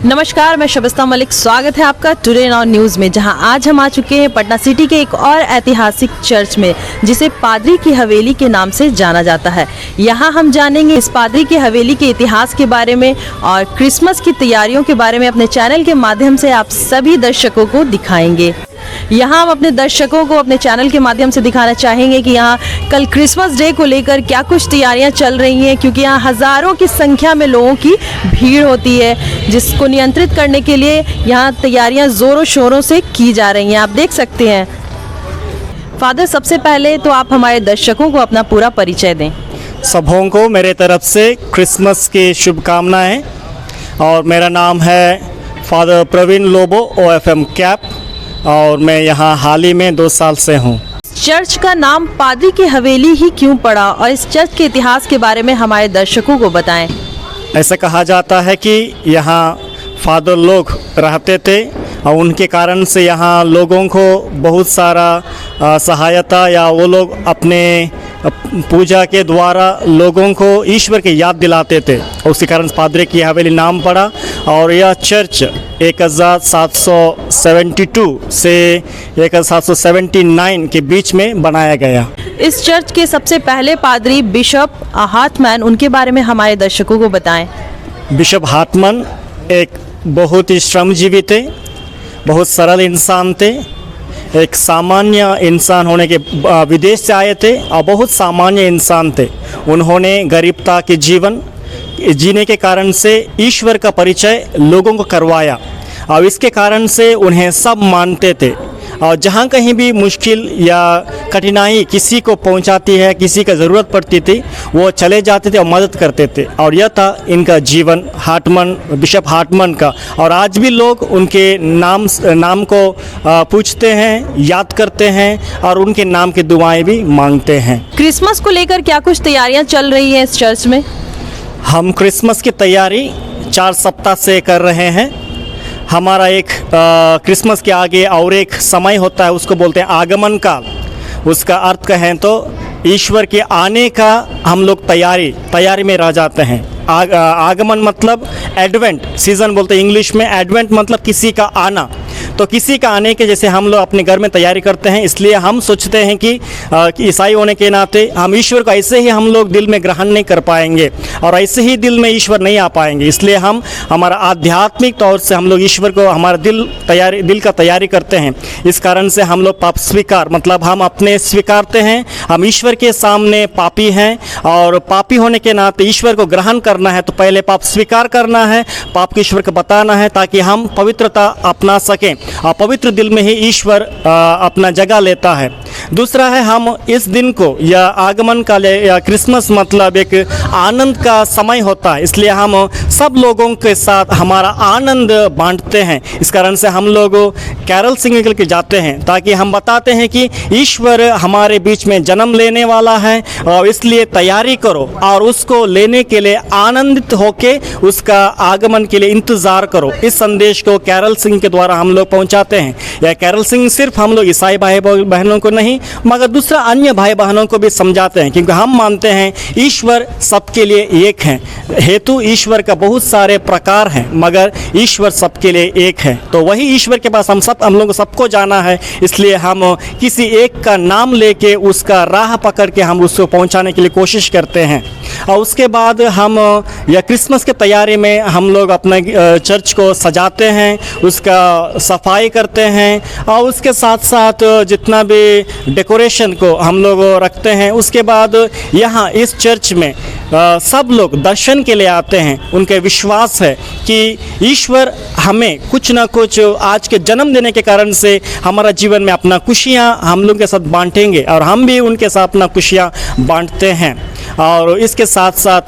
नमस्कार, मैं शबिस्ता मलिक। स्वागत है आपका टुडे नाउ न्यूज़ में, जहां आज हम आ चुके हैं पटना सिटी के एक और ऐतिहासिक चर्च में, जिसे पादरी की हवेली के नाम से जाना जाता है। यहां हम जानेंगे इस पादरी की हवेली के इतिहास के बारे में और क्रिसमस की तैयारियों के बारे में अपने चैनल के माध्यम से आप सभी दर्शकों को दिखाएंगे। यहाँ हम अपने दर्शकों को अपने चैनल के माध्यम से दिखाना चाहेंगे कि यहाँ कल क्रिसमस डे को लेकर क्या कुछ तैयारियाँ चल रही हैं, क्योंकि यहाँ हज़ारों की संख्या में लोगों की भीड़ होती है, जिसको नियंत्रित करने के लिए यहाँ तैयारियाँ ज़ोरों शोरों से की जा रही हैं। आप देख सकते हैं। फादर, सबसे पहले तो आप हमारे दर्शकों को अपना पूरा परिचय दें। सबों को मेरे तरफ से क्रिसमस की शुभकामनाएं। और मेरा नाम है father Praveen Lobo OFM Cap, और मैं यहाँ हाल ही में 2 साल से हूँ। चर्च का नाम पादरी की हवेली ही क्यों पड़ा, और इस चर्च के इतिहास के बारे में हमारे दर्शकों को बताएं। ऐसा कहा जाता है कि यहाँ फादर लोग रहते थे और उनके कारण से यहाँ लोगों को बहुत सारा सहायता, या वो लोग अपने पूजा के द्वारा लोगों को ईश्वर की याद दिलाते थे, और उसी कारण पादरी की हवेली नाम पड़ा। और यह चर्च 1772 से 1779 के बीच में बनाया गया। इस चर्च के सबसे पहले पादरी बिशप हार्टमैन, उनके बारे में हमारे दर्शकों को बताएं। बिशप हार्टमैन एक बहुत ही श्रमजीवी थे, बहुत सरल इंसान थे, एक सामान्य इंसान होने के विदेश से आए थे और बहुत सामान्य इंसान थे। उन्होंने गरीबता के जीवन जीने के कारण से ईश्वर का परिचय लोगों को करवाया, और इसके कारण से उन्हें सब मानते थे। और जहाँ कहीं भी मुश्किल या कठिनाई किसी को पहुँचाती है, किसी का ज़रूरत पड़ती थी, वो चले जाते थे और मदद करते थे। और यह था इनका जीवन, हार्टमैन, बिशप हार्टमैन का। और आज भी लोग उनके नाम को पूछते हैं, याद करते हैं, और उनके नाम की दुआएं भी मांगते हैं। क्रिसमस को लेकर क्या कुछ तैयारियां चल रही हैं इस चर्च में? हम क्रिसमस की तैयारी 4 सप्ताह से कर रहे हैं। हमारा एक क्रिसमस के आगे और एक समय होता है, उसको बोलते हैं आगमन काल। उसका अर्थ कहें तो ईश्वर के आने का हम लोग तैयारी में रह जाते हैं। आगमन मतलब एडवेंट सीज़न बोलते हैं इंग्लिश में। एडवेंट मतलब किसी का आना। तो किसी का आने के जैसे हम लोग अपने घर में तैयारी करते हैं, इसलिए हम सोचते हैं कि ईसाई होने के नाते हम ईश्वर को ऐसे ही हम लोग दिल में ग्रहण नहीं कर पाएंगे, और ऐसे ही दिल में ईश्वर नहीं आ पाएंगे। इसलिए हम हमारा आध्यात्मिक तौर से हम लोग ईश्वर को हमारा दिल का तैयारी करते हैं। इस कारण से हम लोग पाप स्वीकार मतलब हम अपने स्वीकारते हैं, हम ईश्वर के सामने पापी हैं, और पापी होने के नाते ईश्वर को ग्रहण करना है तो पहले पाप स्वीकार करना है, पाप को ईश्वर को बताना है, ताकि हम पवित्रता अपना सकें। और पवित्र दिल में ही ईश्वर अपना जगह लेता है। दूसरा है, हम इस दिन को या आगमन काल या क्रिसमस मतलब एक आनंद का समय होता है, इसलिए हम सब लोगों के साथ हमारा आनंद बांटते हैं। इस कारण से हम लोग कैरल सिंग निकल के जाते हैं, ताकि हम बताते हैं कि ईश्वर हमारे बीच में जन्म लेने वाला है, और इसलिए तैयारी करो और उसको लेने के लिए आनंदित होके उसका आगमन के लिए इंतज़ार करो। इस संदेश को कैरल सिंग के द्वारा हम लोग पहुंचाते हैं। यह कैरल सिंग सिर्फ हम लोग ईसाई भाई बहनों को नहीं, मगर दूसरा अन्य भाई बहनों को भी समझाते हैं, क्योंकि हम मानते हैं ईश्वर सबके लिए एक है। हेतु ईश्वर का बहुत सारे प्रकार हैं, मगर ईश्वर सबके लिए एक है। तो वही ईश्वर के पास हम लोग को सबको जाना है, इसलिए हम किसी एक का नाम लेके उसका राह पकड़ के हम उसको पहुंचाने के लिए कोशिश करते हैं। और उसके बाद हम या क्रिसमस के तैयारी में हम लोग अपने चर्च को सजाते हैं, उसका सफाई करते हैं, और उसके साथ साथ जितना भी डेकोरेशन को हम लोग रखते हैं। उसके बाद यहाँ इस चर्च में सब लोग दर्शन के लिए आते हैं। उनके विश्वास है कि ईश्वर हमें कुछ ना कुछ आज के जन्म देने के कारण से हमारा जीवन में अपना खुशियाँ हम लोग के साथ बांटेंगे, और हम भी उनके साथ अपना खुशियाँ बांटते हैं। और इसके साथ साथ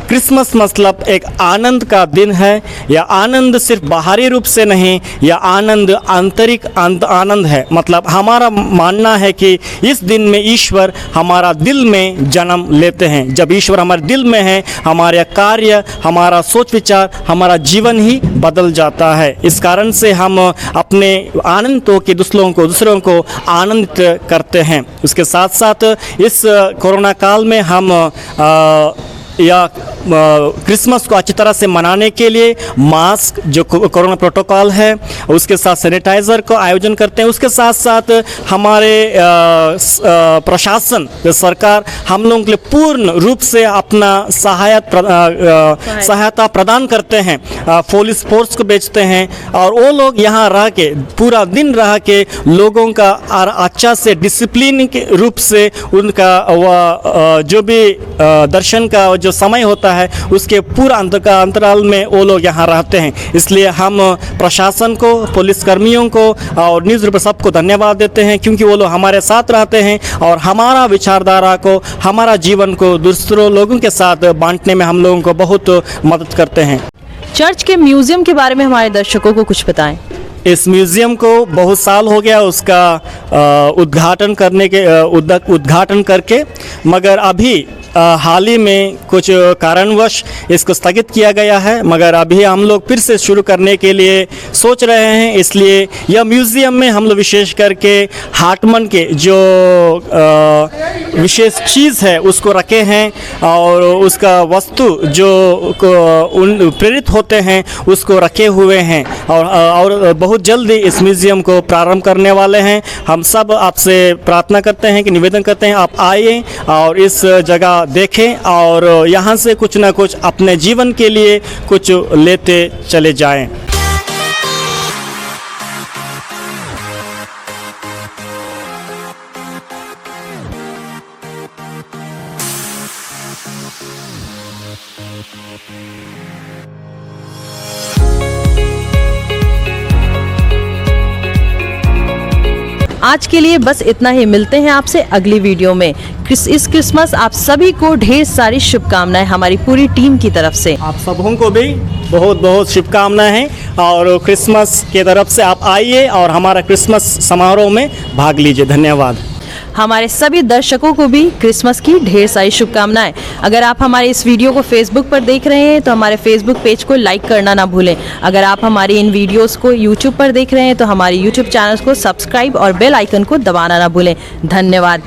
क्रिसमस मतलब एक आनंद का दिन है। यह आनंद सिर्फ बाहरी रूप से नहीं, यह आनंद आंतरिक आनंद है। मतलब हमारा मानना है कि इस दिन में ईश्वर हमारा दिल में जन्म लेते हैं। जब ईश्वर हमारे दिल में है, हमारे कार्य, हमारा सोच विचार, हमारा जीवन ही बदल जाता है। इस कारण से हम अपने आनंदों के दूसरों को आनंदित करते हैं। उसके साथ साथ इस कोरोना काल में हम या क्रिसमस को अच्छी तरह से मनाने के लिए मास्क जो कोरोना प्रोटोकॉल है, उसके साथ सैनिटाइज़र को आयोजन करते हैं। उसके साथ साथ हमारे प्रशासन सरकार हम लोगों के लिए पूर्ण रूप से अपना सहायता प्रदान करते हैं। पुलिस फोर्स को भेजते हैं और वो लोग यहाँ रह के पूरा दिन रह के लोगों का अच्छा से डिसिप्लिन के रूप से उनका वह जो भी दर्शन का जो समय होता है उसके पूरा अंतराल में वो लोग यहाँ रहते हैं। इसलिए हम प्रशासन को, पुलिस कर्मियों को और न्यूज़ रिपोर्टर सबको धन्यवाद देते हैं, क्योंकि वो लोग हमारे साथ रहते हैं और हमारा विचारधारा को, हमारा जीवन को दूसरों लोगों के साथ बांटने में हम लोगों को बहुत मदद करते हैं। चर्च के म्यूजियम के बारे में हमारे दर्शकों को कुछ बताएं। इस म्यूज़ियम को बहुत साल हो गया उसका उद्घाटन करके, मगर अभी हाल ही में कुछ कारणवश इसको स्थगित किया गया है, मगर अभी हम लोग फिर से शुरू करने के लिए सोच रहे हैं। इसलिए यह म्यूज़ियम में हम लोग विशेष करके हार्टमन के जो विशेष चीज़ है उसको रखे हैं और उसका वस्तु जो प्रेरित होते हैं उसको रखे हुए हैं और बहुत जल्दी इस म्यूज़ियम को प्रारंभ करने वाले हैं। हम सब आपसे प्रार्थना करते हैं कि निवेदन करते हैं आप आइए और इस जगह देखें और यहाँ से कुछ ना कुछ अपने जीवन के लिए कुछ लेते चले जाएं। आज के लिए बस इतना ही। मिलते हैं आपसे अगली वीडियो में। इस क्रिसमस आप सभी को ढेर सारी शुभकामनाएं हमारी पूरी टीम की तरफ से। आप सबों को भी बहुत बहुत शुभकामनाएं हैं और क्रिसमस के तरफ से आप आइए और हमारा क्रिसमस समारोह में भाग लीजिए। धन्यवाद। हमारे सभी दर्शकों को भी क्रिसमस की ढेर सारी शुभकामनाएं। अगर आप हमारे इस वीडियो को फेसबुक पर देख रहे हैं तो हमारे फेसबुक पेज को लाइक करना ना भूलें। अगर आप हमारी इन वीडियोस को यूट्यूब पर देख रहे हैं तो हमारे यूट्यूब चैनल को सब्सक्राइब और बेल आइकन को दबाना ना भूलें। धन्यवाद।